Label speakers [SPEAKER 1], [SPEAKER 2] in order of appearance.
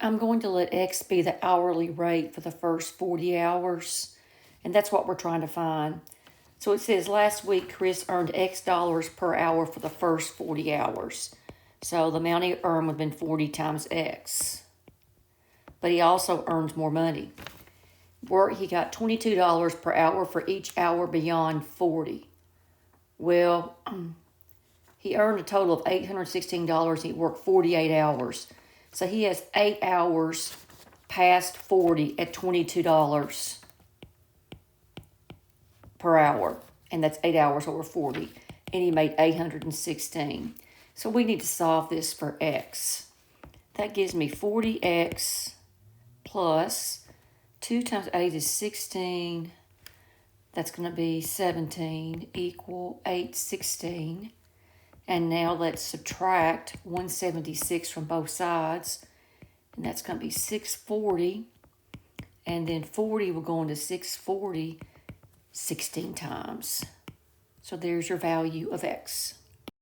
[SPEAKER 1] I'm going to let X be the hourly rate for the first 40 hours. And that's what we're trying to find. So it says last week Chris earned X dollars per hour for the first 40 hours. So the amount he earned would have been 40 times X. But he also earns more money. He got $22 per hour for each hour beyond 40. Well, he earned a total of $816 and he worked 48 hours. So he has 8 hours past 40 at $22 per hour. And that's 8 hours over 40. And he made $816. So we need to solve this for X. That gives me 40X plus 2 times 8 is 16. That's going to be 17 equal 816. And now let's subtract 176 from both sides. And that's going to be 640. And then 40 will go into 640 16 times. So there's your value of X.